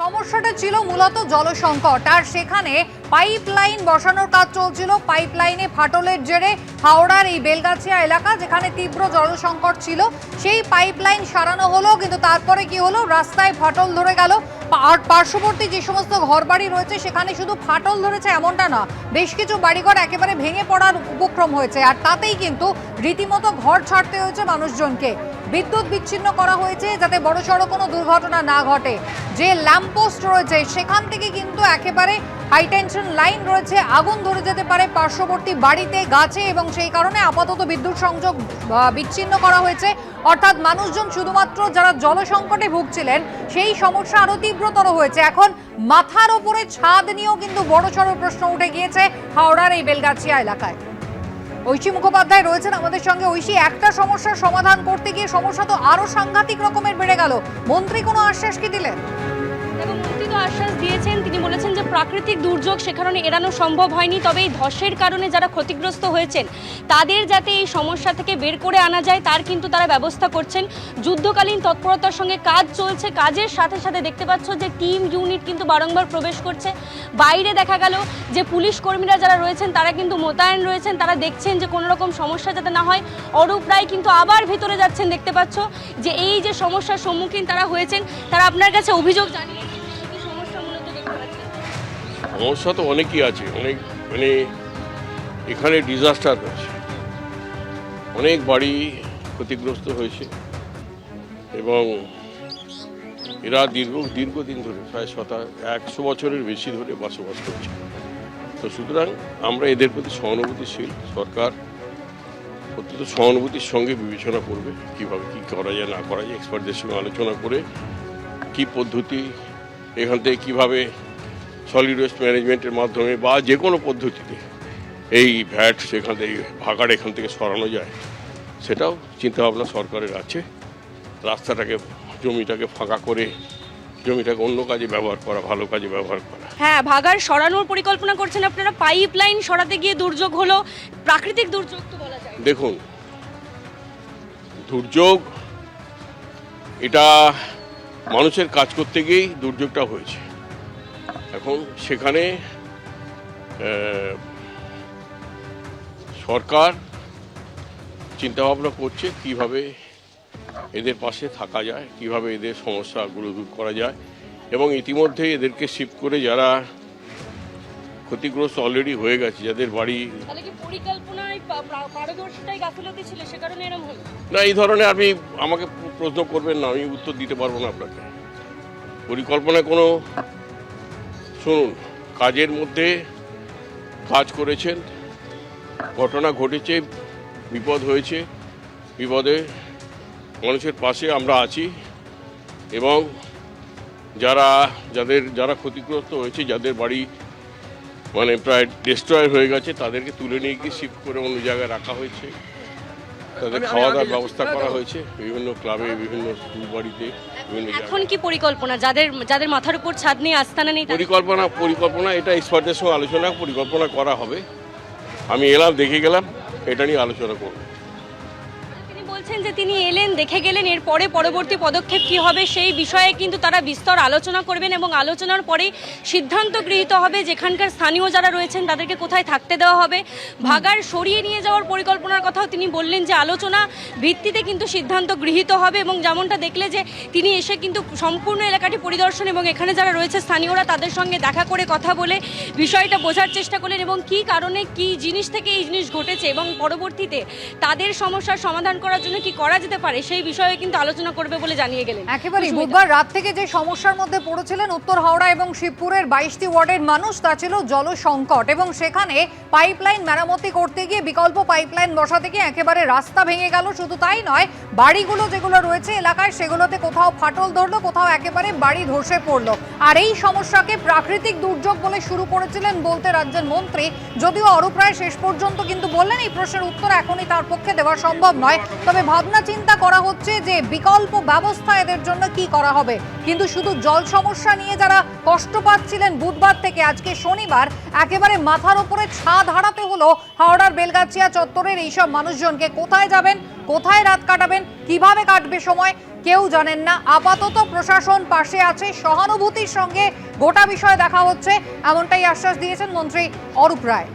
সমস্যাটা ছিল মূলত জলসংকট, আর সেখানে পাইপলাইন বসানোর কাজ চলছিল। পাইপলাইনে ফাটলের জেরে হাওড়ার এই বেলগাছিয়া এলাকা, যেখানে তীব্র জলসংকট ছিল, সেই পাইপলাইন সারানো হলো, কিন্তু তারপরে কি হলো, রাস্তায় ফাটল ধরে গেল। আর পার্শ্ববর্তী যে সমস্ত ঘরবাড়ি রয়েছে সেখানে শুধু ফাটল ধরেছে এমনটা না, বেশ কিছু বাড়িঘর একেবারে ভেঙে পড়ার উপক্রম হয়েছে, আর তাতেই কিন্তু রীতিমতো ঘর ছাড়তে হয়েছে মানুষজনকে। বিদ্যুৎ বিচ্ছিন্ন করা হয়েছে যাতে বড়সড় কোনো দুর্ঘটনা না ঘটে। যে ল্যাম্পপোস্ট রয়েছে সেখান থেকে কিন্তু একেবারে হাই টেনশন লাইন রয়েছে, আগুন ধরে যেতে পারে পার্শ্ববর্তী বাড়িতে, গাছে, এবং সেই কারণে আপাতত বিদ্যুৎ সংযোগ বিচ্ছিন্ন করা হয়েছে। অর্থাৎ মানুষজন শুধুমাত্র যারা জলসংকটে ভুগছিলেন সেই সমস্যা আরো তীব্রতর হয়েছে। এখন মাথার ওপরে ছাদ নিয়েও কিন্তু বড়সড় প্রশ্ন উঠে গিয়েছে হাওড়ার এই বেলগাছিয়া এলাকায়। ঐশী মুখোপাধ্যায় রয়েছেন আমাদের সঙ্গে। ঐশী, একটা সমস্যার সমাধান করতে গিয়ে সমস্যা তো আরো সাংঘাতিক রকমের বেড়ে গেল। মন্ত্রী কোনো আশ্বাস কি দিলেন? এবং মন্ত্রী তো আশ্বাস দিয়েছেন, তিনি বলেছেন যে প্রাকৃতিক দুর্যোগ সে কারণে এড়ানো সম্ভব হয়নি, তবে এই ধসের কারণে যারা ক্ষতিগ্রস্ত হয়েছেন তাদের যাতে এই সমস্যা থেকে বের করে আনা যায় তার কিন্তু তারা ব্যবস্থা করছেন। যুদ্ধকালীন তৎপরতার সঙ্গে কাজ চলছে, কাজের সাথে সাথে দেখতে পাচ্ছ যে টিম ইউনিট কিন্তু বারংবার প্রবেশ করছে। বাইরে দেখা গেল যে পুলিশ কর্মীরা যারা রয়েছেন তারা কিন্তু মোতায়েন রয়েছেন, তারা দেখছেন যে কোনো রকম সমস্যা যাতে না হয়। অরূপ রায় কিন্তু আবার ভিতরে যাচ্ছেন, দেখতে পাচ্ছ যে এই যে সমস্যার সম্মুখীন তারা হয়েছেন, তারা আপনার কাছে অভিযোগ জানিয়ে সমস্যা তো অনেকই আছে, অনেক এখানে ডিজাস্টার হয়েছে, অনেক বাড়ি ক্ষতিগ্রস্ত হয়েছে এবং এরা দীর্ঘদিন ধরে প্রায় 100 বছরের বেশি ধরে বসবাস করছে। তো সুতরাং আমরা এদের প্রতি সহানুভূতিশীল। সরকার অত্যন্ত সহানুভূতির সঙ্গে বিবেচনা করবে কীভাবে কী করা যায় না করা যায়, এক্সপার্টদের সঙ্গে আলোচনা করে কী পদ্ধতি এখান থেকে কীভাবে সলিড ওয়েস্ট ম্যানেজমেন্টের মাধ্যমে বা যে কোনো পদ্ধতিতে এই ভ্যাট সেখান থেকে ভাগাড় এখান থেকে সরানো যায়, সেটাও চিন্তাভাবনা সরকারের আছে। রাস্তাটাকে জমিটাকে ফাঁকা করে জমিটাকে অন্য কাজে ব্যবহার করা, ভালো কাজে ব্যবহার করা। হ্যাঁ, ভাগাড় সরানোর পরিকল্পনা করছেন আপনারা। পাইপ লাইন সরাতে গিয়ে দুর্যোগ হলো, প্রাকৃতিক দুর্যোগ তো বলা যায়। দেখুন, দুর্যোগ এটা মানুষের কাজ করতে গিয়েই দুর্যোগটা হয়েছে। এখন সেখানে সরকার চিন্তাভাবনা করছে কিভাবে এদের পাশে থাকা যায়, কিভাবে এদের সমস্যাগুলো দূর করা যায়, এবং ইতিমধ্যে এদেরকে শিফট করে যারা ক্ষতিগ্রস্ত অলরেডি হয়ে গেছে, যাদের বাড়ি না এই ধরনের আমাকে প্রশ্ন করবেন না, আমি উত্তর দিতে পারবো না আপনাকে। পরিকল্পনায় কোনো শুনুন, কাজের মধ্যে কাজ করেছেন, ঘটনা ঘটেছে, বিপদ হয়েছে, বিপদে মানুষের পাশে আমরা আছি এবং যারা ক্ষতিগ্রস্ত হয়েছে, যাদের বাড়ি প্রায় ডিস্ট্রয় হয়ে গেছে, তাদেরকে তুলে নিয়ে গিয়ে শিফট করে অন্য জায়গায় রাখা হয়েছে। তাদের খাওয়া দাওয়ার ব্যবস্থা করা হয়েছে বিভিন্ন ক্লাবে, বিভিন্ন স্কুল বাড়িতে, বিভিন্ন জায়গায়। এখন কি পরিকল্পনা, যাদের মাথার উপর ছাদ নেই, আস্তানা নেই? পরিকল্পনা এটা এক্সপার্টদের সঙ্গে আলোচনা পরিকল্পনা করা হবে। আমি এলাম, দেখে গেলাম, এটা নিয়ে আলোচনা করব। তিনি বলছেন যে তিনি এলেন, দেখে গেলেন, এরপরে পরবর্তী পদক্ষেপ কি হবে সেই বিষয়ে কিন্তু তারা বিস্তর আলোচনা করবেন এবং আলোচনার পরে সিদ্ধান্ত গৃহীত হবে যেখানকার স্থানীয় যারা রয়েছেন তাদেরকে কোথায় থাকতে দেওয়া হবে। ভাগাড় সরিয়ে নিয়ে যাওয়ার পরিকল্পনার কথাও তিনি বললেন যে আলোচনা ভিত্তিতে কিন্তু সিদ্ধান্ত গৃহীত হবে। এবং যেমনটা দেখলে যে তিনি এসে কিন্তু সম্পূর্ণ এলাকাটি পরিদর্শন এবং এখানে যারা রয়েছে স্থানীয়রা তাদের সঙ্গে দেখা করে কথা বলে বিষয়টা বোঝার চেষ্টা করলেন এবং কী কারণে কী জিনিস থেকে এই জিনিস ঘটেছে এবং পরবর্তীতে তাদের সমস্যার সমাধান করার জন্য কি করা যেতে পারে সেই বিষয়ে কিন্তু আলোচনা করবে বলে জানিয়ে গেলেন। একেবারে বুধবার রাত থেকে যে সমস্যার মধ্যে পড়েছিলেন উত্তর হাওড়া এবং শিবপুরের 22টি ওয়ার্ডের মানুষ, তা ছিল জলসংকট, এবং সেখানে পাইপলাইন মেরামতি করতে গিয়ে বিকল্প পাইপলাইন বসাতে গিয়ে একেবারে রাস্তা ভেঙে গেল। শুধু তাই নয়, বাড়িগুলো যেগুলো রয়েছে এলাকায় সেগুলোতে কোথাও ফাটল ধরলো, কোথাও একেবারে বাড়ি ধসে পড়লো। আর এই সমস্যাকে প্রাকৃতিক দুর্যোগ বলে শুরু করেছিলেন বলতে রাজ্যের মন্ত্রী, যদিও অরূপ রায় শেষ পর্যন্ত কিন্তু বললেন এই প্রশ্নের উত্তর এখনই তার পক্ষে দেওয়া সম্ভব নয়। তবে ফলে ভাবনা চিন্তা করা হচ্ছে যে বিকল্প ব্যবস্থা এদের জন্য কি করা হবে। কিন্তু শুধু জল সমস্যা নিয়ে যারা কষ্ট পাচ্ছিলেন বুধবার থেকে আজকে শনিবার, একেবারে মাথার উপরে ছাদ হারাতে হলো হাওড়ার বেলগাছিয়া চত্বরের এইসব মানুষজনকে। কোথায় যাবেন, কোথায় রাত কাটাবেন, কিভাবে কাটবে সময়, কেউ জানেন না। আপাতত প্রশাসন পাশে আছে, সহানুভূতির সঙ্গে গোটা বিষয় দেখা হচ্ছে, এমনটাই আশ্বাস দিয়েছেন মন্ত্রী অরূপ রায়।